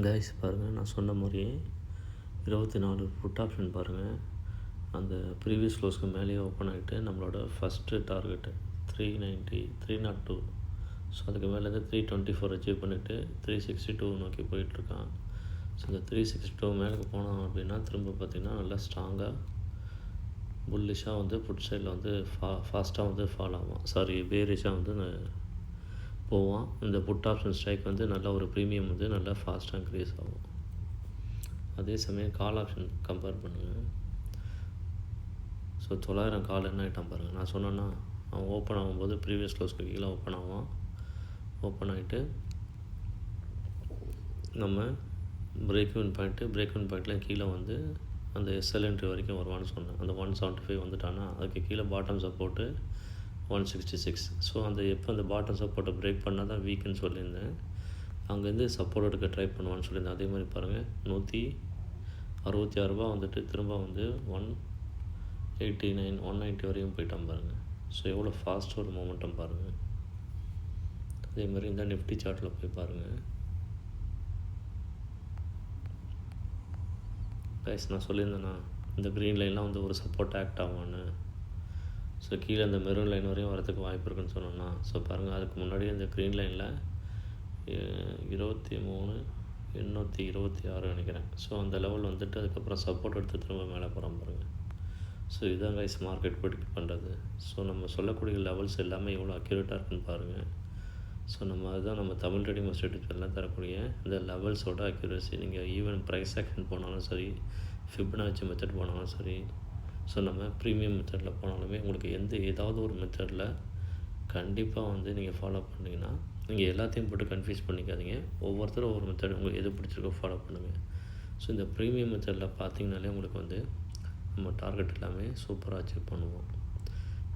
Guys பாருங்கள், நான் சொன்ன மாதிரியே 24 புட் ஆப்ஷன் பாருங்கள். அந்த ப்ரீவியஸ் க்ளோஸ்க்கு மேலேயே ஓப்பன் ஆகிட்டு நம்மளோட ஃபஸ்ட்டு டார்கெட்டு 390 302. ஸோ அதுக்கு மேலேருந்து 324 அச்சீவ் பண்ணிவிட்டு 362 நோக்கி போயிட்டுருக்கான். ஸோ இந்த 362 மேலே போனோம் அப்படின்னா திரும்ப பார்த்திங்கன்னா நல்லா ஸ்ட்ராங்காக புல்லிஷாக வந்து புட் சைடில் வந்து ஃபாஸ்ட்டாக வந்து ஃபால் ஆகும், பேரிஷாக வந்து போவான். இந்த புட் ஆப்ஷன் ஸ்ட்ரைக் வந்து நல்ல ஒரு ப்ரீமியம் வந்து நல்லா ஃபாஸ்ட்டாக இன்க்ரீஸ் ஆகும். அதே சமயம் கால் ஆப்ஷன் கம்பேர் பண்ணுங்கள். ஸோ 900 கால் என்ன ஆகிட்டான் பாருங்கள். நான் சொன்னேன்னா அவன் ஓப்பன் ஆகும்போது ப்ரீவியஸ் க்ளோஸ்க்கு கீழே ஓப்பன் ஆவான். ஓப்பன் ஆகிட்டு நம்ம பிரேக்இன் பாயிண்ட்டில் கீழே வந்து அந்த எஸ்எல் என்ட்ரி வரைக்கும் வருவான்னு சொன்னேன். அந்த 175 வந்துட்டான்னா அதுக்கு கீழே பாட்டம் சப்போர்ட்டு 166. ஸோ எப்போ அந்த பாட்டம் சப்போர்ட்டை பிரேக் பண்ணால் தான் வீக்குன்னு சொல்லியிருந்தேன். அங்கேருந்து சப்போர்ட் எடுக்க ட்ரை பண்ணுவான்னு சொல்லியிருந்தேன். அதே மாதிரி பாருங்கள், 166 ரூபா வந்துட்டு திரும்ப வந்து 189 190 வரையும் போயிட்டான் பாருங்கள். ஸோ எவ்வளோ ஃபாஸ்ட் ஒரு மொமெண்டம் பாருங்கள். அதே மாதிரி இந்த நிஃப்டி சார்ட்டில் போய் பாருங்கள். கைஸ், நான் சொல்லியிருந்தேன்னா இந்த க்ரீன் லைன்லாம் வந்து ஒரு சப்போர்ட் ஆக்ட் ஆகும்னு. ஸோ கீழே இந்த மெரூன் லைன் வரையும் வரதுக்கு வாய்ப்பு இருக்குன்னு சொன்னோன்னா, ஸோ பாருங்கள், அதுக்கு முன்னாடி இந்த க்ரீன் லைனில் 23,826 நினைக்கிறேன். ஸோ அந்த லெவல் வந்துட்டு அதுக்கப்புறம் சப்போர்ட் எடுத்து திரும்ப மேலே போகிறோம் பாருங்கள். ஸோ இதுதான் கைஸ் மார்க்கெட் ப்ரெடிக்ட் பண்ணுறது. ஸோ நம்ம சொல்லக்கூடிய லெவல்ஸ் எல்லாமே எவ்வளோ அக்யூரேட்டாக இருக்குன்னு பாருங்கள். ஸோ அதுதான் நம்ம தமிழ் ட்ரேடிங் மாஸ்டர் எல்லாம் தரக்கூடிய இந்த லெவல்ஸோட அக்யூரேசி. நீங்கள் ஈவன் ப்ரைஸ் ஆக்ஷன் போனாலும் சரி, ஃபிபனாச்சி மெத்தட் போனாலும் சரி, ஸோ நம்ம ப்ரீமியம் மெத்தடில் போனாலுமே உங்களுக்கு ஏதாவது ஒரு மெத்தடில் கண்டிப்பாக வந்து நீங்கள் ஃபாலோ பண்ணிங்கன்னா, நீங்கள் எல்லாத்தையும் போட்டு கன்ஃபியூஸ் பண்ணிக்காதீங்க. ஒவ்வொருத்தரும் ஒவ்வொரு மெத்தட் உங்களுக்கு எது பிடிச்சிருக்கோ ஃபாலோ பண்ணுங்கள். ஸோ இந்த ப்ரீமியம் மெத்தடில் பார்த்தீங்கனாலே உங்களுக்கு வந்து நம்ம டார்கெட் எல்லாமே சூப்பராக அச்சீவ் பண்ணுவோம்.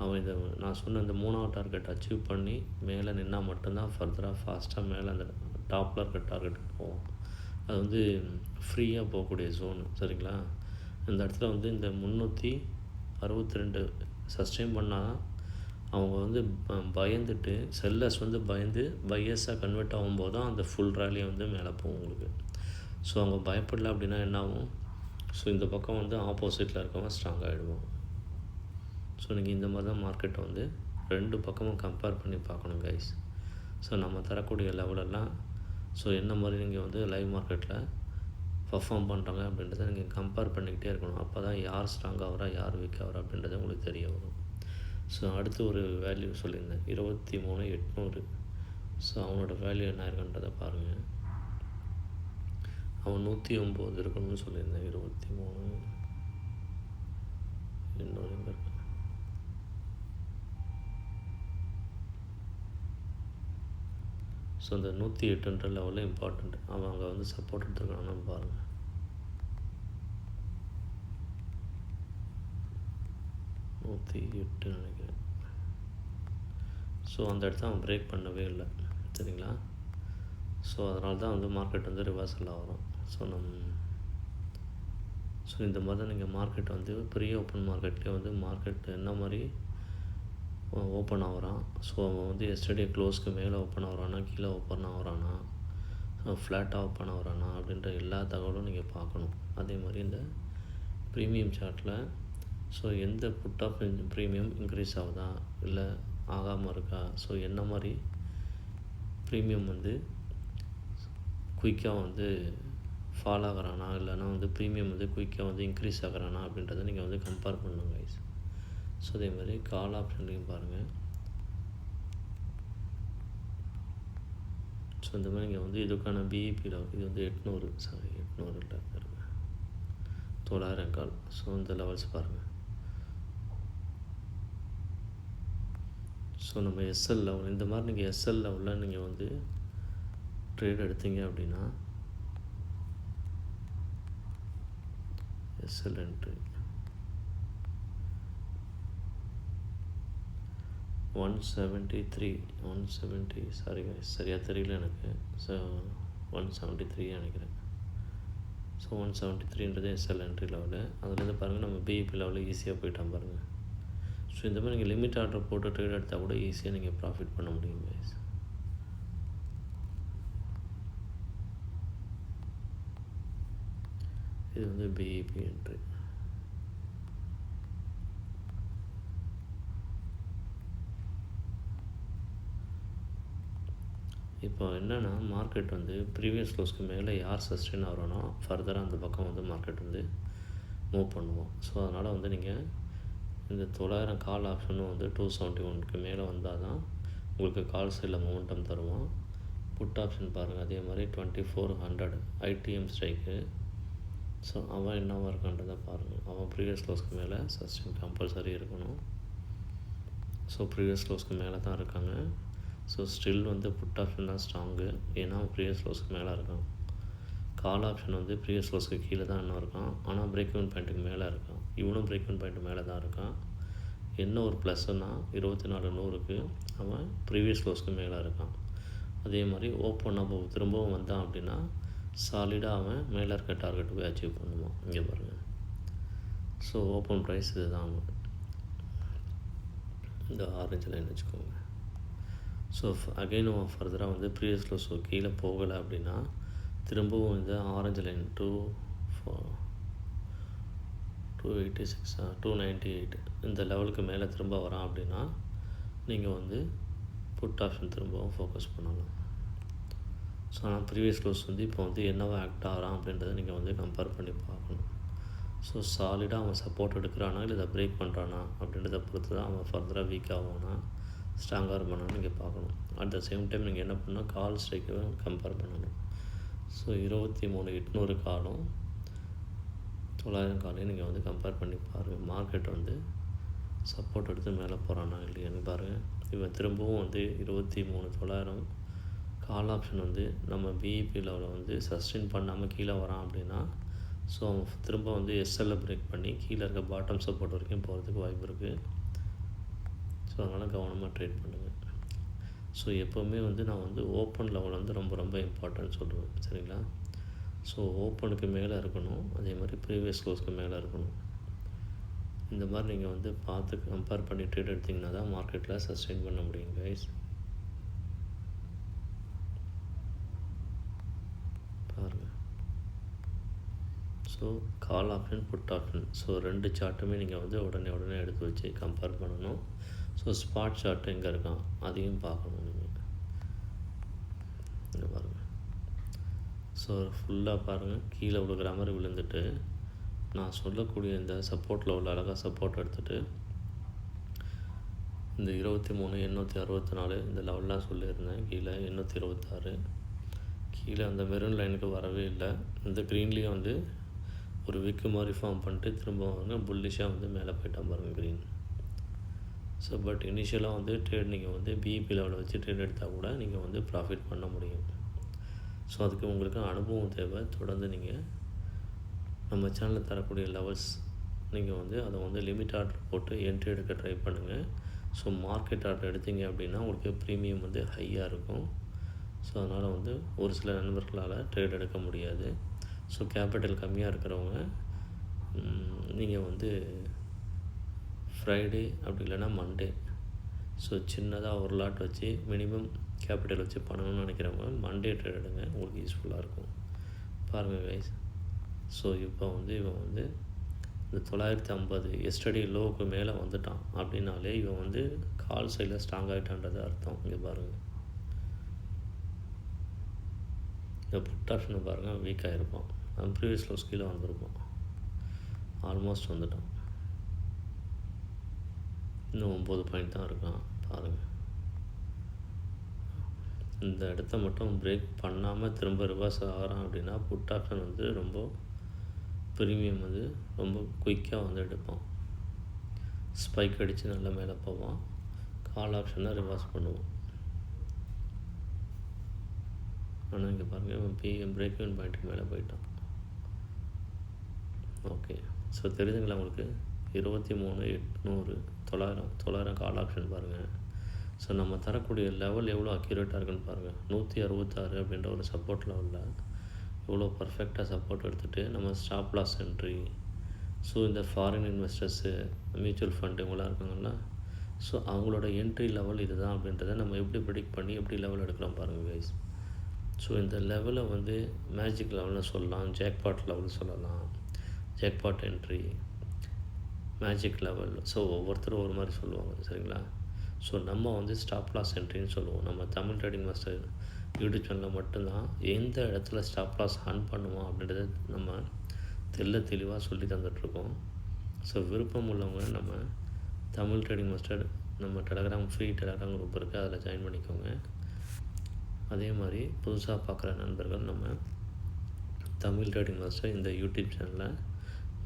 அவன் நான் சொன்ன இந்த 3வது டார்கெட் அச்சீவ் பண்ணி மேலே நின்னால் மட்டும்தான் ஃபர்தராக ஃபாஸ்ட்டாக மேலே அந்த டாப்பில் இருக்க டார்கெட்டுக்கு போவோம். அது வந்து ஃப்ரீயாக போகக்கூடிய ஜோனு, சரிங்களா? இந்த இடத்துல வந்து இந்த 362 சஸ்டெயின் பண்ணால் அவங்க வந்து பயந்துட்டு செல்லர்ஸ் வந்து பயந்து பையர்ஸாக கன்வெர்ட் ஆகும்போது தான் அந்த ஃபுல் ரேலியை வந்து மேலே போகும் உங்களுக்கு. ஸோ அவங்க பயப்படல அப்படின்னா என்ன ஆகும்? ஸோ இந்த பக்கம் வந்து ஆப்போசிட்டில் இருக்கவங்க ஸ்ட்ராங் ஆகிடுவோம். ஸோ நீங்கள் இந்த மாதிரி தான் மார்க்கெட்டை வந்து 2 பக்கமும் கம்பேர் பண்ணி பார்க்கணும் கைஸ். ஸோ நம்ம தரக்கூடிய லெவலெல்லாம் ஸோ என்ன மாதிரி நீங்கள் வந்து லைவ் மார்க்கெட்டில் பர்ஃபார்ம் பண்ணுறாங்க அப்படின்றத நீங்கள் கம்பேர் பண்ணிக்கிட்டே இருக்கணும். அப்போ தான் யார் ஸ்ட்ராங் ஆகிறா, யார் வீக் ஆகிறா அப்படின்றது உங்களுக்கு தெரிய வரும். ஸோ அடுத்து ஒரு வேல்யூ சொல்லியிருந்தேன், 23,800. ஸோ அவனோட வேல்யூ என்ன இருக்குன்றதை பாருங்கள். அவன் 109 இருக்கணும்னு சொல்லியிருந்தேன். 23 இன்னொரு எங்கே இருக்கு? ஸோ இந்த 108 லெவலில் இம்பார்ட்டண்ட். அவன் அங்கே வந்து சப்போர்ட் எடுத்துருக்கான்னு பாருங்கள். 108 நினைக்கிறேன். ஸோ அந்த இடத்த அவன் பிரேக் பண்ணவே இல்லை, சரிங்களா? ஸோ அதனால தான் வந்து மார்க்கெட் வந்து ரிவர்சல் ஆகிறோம். ஸோ இந்த மாதிரி தான் நீங்கள் மார்க்கெட் வந்து ப்ரீ ஓப்பன் மார்க்கெட்லேயே வந்து மார்க்கெட் என்ன மாதிரி ஓப்பன் ஆகிறான், ஸோ அவன் வந்து எஸ்டர்டே க்ளோஸ்க்கு மேலே ஓப்பன் ஆகிறானா, கீழே ஓப்பன் ஆகிறானா, ஃப்ளாட்டாக ஓப்பன் ஆகிறானா அப்படின்ற எல்லா தகவலும் நீங்கள் பார்க்கணும். அதே மாதிரி இந்த ப்ரீமியம் சார்ட்டில் ஸோ எந்த புட் ஆஃப் ப்ரீமியம் இன்க்ரீஸ் ஆகுதா இல்லை ஆகாமல் இருக்கா, ஸோ என்ன மாதிரி ப்ரீமியம் வந்து குயிக்காக வந்து ஃபால் ஆகிறானா, இல்லைனா வந்து ப்ரீமியம் வந்து குயிக்காக வந்து இன்க்ரீஸ் ஆகிறானா அப்படின்றத நீங்கள் வந்து கம்பேர் பண்ணணும் கைஸ். ஸோ அதே மாதிரி கால் ஆப்ஷன்லையும் பாருங்கள். ஸோ இந்த மாதிரி நீங்கள் வந்து இதுக்கான பிஇபியில் இது வந்து 800 இல்லை 900 கால். ஸோ இந்த லெவல்ஸ் பாருங்கள். ஸோ நம்ம எஸ்எல் லெவல் இந்த மாதிரி நீங்கள் எஸ்எல் லெவலில் நீங்கள் வந்து ட்ரேட் எடுத்தீங்க அப்படின்னா எஸ்எல் என்ட்ரி 170 சரியாக தெரியல எனக்கு. ஸோ 173 நினைக்கிறேன். ஸோ 173ன்றது எஸ்எல் என்ட்ரி லெவலு. அதுலேருந்து பாருங்கள் நம்ம பிஇபி லெவலில் ஈஸியாக போயிட்டான் பாருங்கள். ஸோ இந்த மாதிரி நீங்கள் லிமிட் ஆர்டர் போட்டு ட்ரேட் எடுத்தால் கூட ஈஸியாக நீங்கள் ப்ராஃபிட் பண்ண முடியும் கைஸ். இது வந்து பிஇபி என்ட்ரி. இப்போ என்னென்னா மார்க்கெட் வந்து ப்ரீவியஸ் க்ளோஸ்க்கு மேலே யார் சஸ்டெயின் ஆகிறோன்னா ஃபர்தராக அந்த பக்கம் வந்து மார்க்கெட் வந்து மூவ் பண்ணுவோம். ஸோ அதனால் வந்து நீங்கள் இந்த 900 கால் ஆப்ஷனும் வந்து 271க்கு மேலே வந்தால் தான் உங்களுக்கு கால் சைடில் மொமெண்டம் தருவோம். புட் ஆப்ஷன் பாருங்கள், அதே மாதிரி 2400 ஐடிஎம் ஸ்ட்ரைக்கு. ஸோ அவன் என்னவாக இருக்கான்றதை பாருங்கள். அவன் ப்ரீவியஸ் க்ளோஸ்க்கு மேலே சஸ்டெயின் கம்பல்சரி இருக்கணும். ஸோ ப்ரீவியஸ் க்ளோஸ்க்கு மேலே தான் இருக்காங்க. ஸோ ஸ்டில் வந்து புட் ஆப்ஷன் தான் ஸ்ட்ராங்கு, ஏன்னா ப்ரீவியஸ் க்ளோஸ்க்கு மேலே இருக்கான். கால் ஆப்ஷன் வந்து ப்ரீவியஸ் க்ளோஸ்க்கு கீழே தான் இன்னும் இருக்கான், ஆனால் பிரேக் ஈவன் பாயிண்ட்டுக்கு மேலே இருக்கான். இவனும் பிரேக் ஈவன் பாயிண்ட்டு மேலே தான் இருக்கான். என்ன ஒரு ப்ளஸ்ஸுன்னா 2400க்கு அவன் ப்ரீவியஸ் க்ளோஸ்க்கு மேலே இருக்கான். அதே மாதிரி ஓப்பன் அப்போ திரும்பவும் வந்தான் அப்படின்னா சாலிடாக அவன் மேலே இருக்க டார்கெட் போய் அச்சீவ் பண்ணுவான். இங்கே பாருங்கள். ஸோ ஓப்பன் ப்ரைஸ் இது தான் இந்த ஆரஞ்சு லைன் வச்சுக்கோங்க. ஸோ அகைன் ஃபர்தராக வந்து ப்ரீவியஸ் க்ளோஸ் கீழே போகலை அப்படின்னா திரும்பவும் இந்த ஆரஞ்சு லைன் 286 298 இந்த லெவலுக்கு மேலே திரும்ப வரான் அப்படின்னா நீங்கள் வந்து புட் ஆப்ஷன் திரும்பவும் ஃபோக்கஸ் பண்ணலாம். ஸோ ஆனால் ப்ரீவியஸ் க்ளோஸ் வந்து இப்போ வந்து என்னவா ஆக்ட் ஆகிறான் அப்படின்றத நீங்கள் வந்து கம்பேர் பண்ணி பார்க்கணும். ஸோ சாலிடாக அவன் சப்போர்ட் எடுக்கிறானா இல்லை இதை பிரேக் பண்ணுறானா அப்படின்றத பொறுத்து தான் அவன் ஃபர்தராக வீக் ஆகுவானா ஸ்ட்ராங்காக இருப்பானான்னு நீங்கள் பார்க்கணும். அட் த சேம் டைம் நீங்கள் என்ன பண்ணால் கால் ஸ்ட்ரைக்கை கம்பேர் பண்ணணும். ஸோ 23,800 காலும் 900 காலையும் நீங்கள் வந்து கம்பேர் பண்ணி பாருங்கள். மார்க்கெட் வந்து சப்போர்ட் எடுத்து மேலே போகிறானா இல்லையான்னு பாருங்கள். இவன் திரும்பவும் வந்து 23,900 கால் ஆப்ஷன் வந்து நம்ம பிஇபி லெவலில் வந்து சஸ்டெயின் பண்ணாமல் கீழே வரான் அப்படின்னா ஸோ அவன் திரும்ப வந்து எஸ்எல்லை பிரேக் பண்ணி கீழே இருக்க பாட்டம் சப்போர்ட் வரைக்கும் போகிறதுக்கு வாய்ப்பு இருக்குது. ஸோ அதனால் கவனமாக ட்ரேட் பண்ணுங்கள். ஸோ எப்போவுமே வந்து நான் வந்து ஓப்பன் லெவல் வந்து ரொம்ப ரொம்ப இம்பார்ட்டன்ட் சொல்லுவேன், சரிங்களா? ஸோ ஓப்பனுக்கு மேலே இருக்கணும், அதே மாதிரி ப்ரீவியஸ் க்ளோஸ்க்கு மேலே இருக்கணும். இந்த மாதிரி நீங்கள் வந்து பார்த்து கம்பேர் பண்ணி ட்ரேட் எடுத்திங்கன்னா தான் மார்க்கெட்டில் சஸ்டெயின் பண்ண முடியும் கைஸ். பாருங்கள். So call option put option so ரெண்டு சார்ட்டுமே நீங்கள் வந்து உடனே எடுத்து வச்சு கம்பேர் பண்ணணும். ஸோ ஸ்பாட் சார்ட் எங்கே இருக்கான் அதையும் பார்க்கணும் நீங்கள். இங்கே பாருங்கள். ஸோ ஃபுல்லாக பாருங்கள், கீழே விழுகிற மாதிரி விழுந்துட்டு நான் சொல்லக்கூடிய இந்த சப்போர்ட் லெவலில் அழகாக சப்போர்ட் எடுத்துகிட்டு இந்த 23,864 இந்த லெவல்லாம் சொல்லியிருந்தேன். கீழே 826 கீழே அந்த மெரூன் லைனுக்கு வரவே இல்லை. இந்த க்ரீன்லேயும் வந்து ஒரு விக்கு மாதிரி ஃபார்ம் பண்ணிட்டு திரும்ப வந்து புல்லிஷாக வந்து மேலே போயிட்டான் பாருங்கள் க்ரீன். ஸோ பட் இனிஷியலாக வந்து ட்ரேட் நீங்கள் வந்து பிஇபி லெவலில் வச்சு ட்ரேட் எடுத்தால் கூட நீங்கள் வந்து ப்ராஃபிட் பண்ண முடியும். ஸோ அதுக்கு உங்களுக்கு அனுபவம் தேவை. தொடர்ந்து நீங்கள் நம்ம சேனலில் தரக்கூடிய லெவல்ஸ் நீங்கள் வந்து அதை வந்து லிமிட் ஆர்டர் போட்டு என்ட்ரி எடுக்க ட்ரை பண்ணுங்கள். ஸோ மார்க்கெட் ஆர்டர் எடுத்தீங்க அப்படின்னா உங்களுக்கு ப்ரீமியம் வந்து ஹையாக இருக்கும். ஸோ அதனால் வந்து ஒரு சில நண்பர்களால் ட்ரேட் எடுக்க முடியாது. ஸோ கேபிட்டல் கம்மியாக இருக்கிறவங்க நீங்கள் வந்து ஃப்ரைடே அப்படி இல்லைன்னா மண்டே ஸோ சின்னதாக ஒரு லாட் வச்சு மினிமம் கேபிட்டல் வச்சு பண்ணணும்னு நினைக்கிறவங்க மண்டே ட்ரேட் எடுங்க, உங்களுக்கு யூஸ்ஃபுல்லாக இருக்கும். பாருங்கள் கைஸ். ஸோ இப்போ வந்து இவன் வந்து இந்த 950 எஸ்டடி லோவுக்கு மேலே வந்துட்டான் அப்படின்னாலே இவன் வந்து கால் சைடில் ஸ்ட்ராங் ஆகிட்டான்றது அர்த்தம். இங்கே பாருங்கள், இந்த புட் ஆப்ஷனை பாருங்கள், வீக்காக இருப்பான். அவன் ப்ரீவியஸ் க்ளோஸ் கீழே வந்திருப்பான், ஆல்மோஸ்ட் வந்துட்டான். இன்னும் 9 பாயிண்ட் தான் இருக்கான் பாருங்கள். இந்த இடத்த மட்டும் பிரேக் பண்ணாமல் திரும்ப ரிவர்ஸ் ஆகிறான் அப்படின்னா புட் ஆப்ஷன் வந்து ரொம்ப ப்ரீமியம் வந்து ரொம்ப குயிக்காக வந்து எடுப்பான். ஸ்பைக் அடித்து நல்லா மேலே போவான். கால் ஆப்ஷனை ரிவர்ஸ் பண்ணுவான். ஆனால் இங்கே பாருங்கள், இவன் பிரேக் ஈவன் பாயிண்ட்டுக்கு மேலே போயிட்டான். ஓகே, ஸோ தெரியுதுங்களா உங்களுக்கு? 23,800 900 கால் ஆப்ஷன் பாருங்கள். ஸோ நம்ம தரக்கூடிய லெவல் எவ்வளோ அக்யூரேட்டாக இருக்குன்னு பாருங்கள். 166 அப்படின்ற ஒரு சப்போர்ட் லெவலில் எவ்வளோ பர்ஃபெக்டாக சப்போர்ட் எடுத்துகிட்டு நம்ம ஸ்டாப் லாஸ் என்ட்ரி. ஸோ இந்த ஃபாரின் இன்வெஸ்டர்ஸு மியூச்சுவல் ஃபண்ட் இவங்களாம் இருக்காங்கல்ல, ஸோ அவங்களோட என்ட்ரி லெவல் இது தான் அப்படின்றத நம்ம எப்படி ப்ரெடிக்ட் பண்ணி எப்படி லெவல் எடுக்கிறோம் பாருங்கள் கைஸ். ஸோ இந்த லெவலை வந்து மேஜிக் லெவல்னு சொல்லலாம், ஜாக்பாட் லெவல் சொல்லலாம், jackpot entry, magic level. So ஒவ்வொருத்தரும் ஒரு மாதிரி சொல்லுவாங்க, சரிங்களா? ஸோ நம்ம வந்து ஸ்டாப் லாஸ் என்ட்ரின்னு சொல்லுவோம். நம்ம தமிழ் ட்ரேடிங் மாஸ்டர் யூடியூப் சேனலில் மட்டும்தான் எந்த இடத்துல ஸ்டாப் லாஸ் ஆன் பண்ணுவோம் அப்படின்றத நம்ம தெளிவாக சொல்லி தந்துட்டுருக்கோம். ஸோ விருப்பம் உள்ளவங்க நம்ம தமிழ் ட்ரேடிங் மாஸ்டர் நம்ம டெலகிராம் ஃப்ரீ டெலகிராம் குரூப் இருக்குது, அதில் ஜாயின் பண்ணிக்கோங்க. அதே மாதிரி புதுசாக பார்க்குற நண்பர்கள் நம்ம தமிழ் ட்ரேடிங் மாஸ்டர் இந்த யூடியூப் சேனலை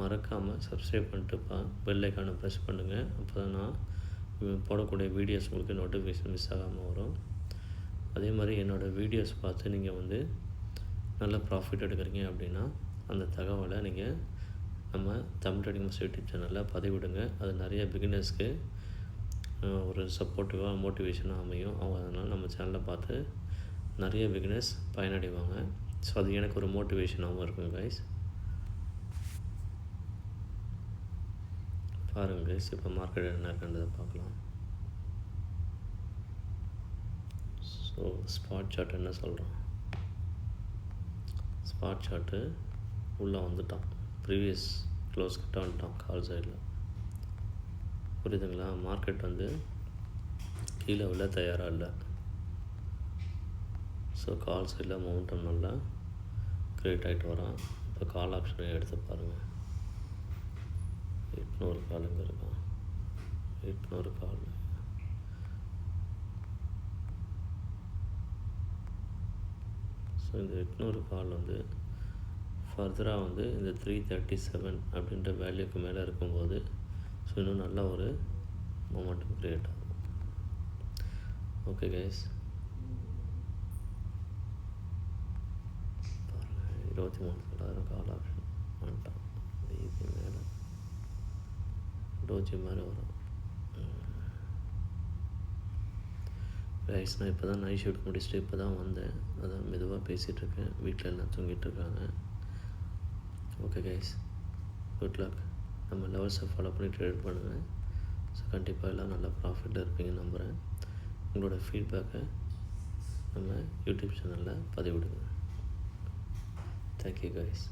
மறக்காமல் சப்ஸ்கிரைப் பண்ணிட்டுப்பா பெல் ஐக்கானை ப்ரெஸ் பண்ணுங்கள். அப்போ தான் நான் போடக்கூடிய வீடியோஸ் உங்களுக்கு நோட்டிஃபிகேஷன் மிஸ் ஆகாமல் வரும். அதே மாதிரி என்னோடய வீடியோஸ் பார்த்து நீங்கள் வந்து நல்ல ப்ராஃபிட் எடுக்கிறீங்க அப்படின்னா அந்த தகவலை நீங்கள் நம்ம தமிழ் ட்ரேடிங் மாஸ்டர் யூடியூப் சேனலில் பதிவிடுங்க. அது நிறைய பிகினர்ஸ்க்கு ஒரு சப்போர்ட்டிவாக மோட்டிவேஷனாக அமையும். அவங்க அதனால் நம்ம சேனலை பார்த்து நிறைய பிகினர்ஸ் பயனடைவாங்க. ஸோ அது எனக்கு ஒரு மோட்டிவேஷனாகவும் இருக்கும் கைஸ். பாருங்கள் கைஸ், இப்போ மார்க்கெட் என்ன இருக்குன்றதை பார்க்கலாம். ஸோ ஸ்பாட் சார்ட் என்ன சொல்கிறோம்? ஸ்பாட் சார்ட்டு உள்ளே வந்துட்டான், ப்ரீவியஸ் க்ளோஸ் கிட்ட வந்துட்டான் கால் சைடில். புரியுதுங்களா? மார்க்கெட் வந்து கீழே விழ தயாராக இல்லை. ஸோ கால் சைடில் மவுண்டம் நல்லா க்ரியேட் ஆகிட்டு வரான். இப்போ கால் ஆப்ஷனை எடுத்து பாருங்கள். 800 கால் இங்கே இருக்கான், 800 கால். ஸோ இந்த 800 கால் வந்து ஃபர்தராக வந்து இந்த 337 அப்படின்ற வேல்யூக்கு மேலே இருக்கும்போது ஸோ இன்னும் நல்ல ஒரு மொமெண்டம் க்ரியேட் ஆகும். ஓகே கைஸ், பாருங்கள் 23,000 கால் ஆப்ஷன் வந்துட்டான். இது மேலே டோஜி மாதிரி வரும். கைஸ், நான் இப்போ தான் நைட் ஷிஃப்ட் முடிச்சுட்டு இப்போ தான் வந்தேன். அதான் மெதுவாக பேசிகிட்ருக்கேன். வீட்டில் எல்லாம் தூங்கிட்டுருக்காங்க. Okay guys, good luck. நம்ம லெவல்ஸை ஃபாலோ பண்ணி ட்ரேட் பண்ணுங்கள். ஸோ கண்டிப்பாக எல்லாம் நல்லா ப்ராஃபிட்டில் இருப்பீங்கன்னு நம்புகிறேன். உங்களோட ஃபீட்பேக்கை நம்ம யூடியூப் சேனலில் பதிவிடுங்க. Thank you guys.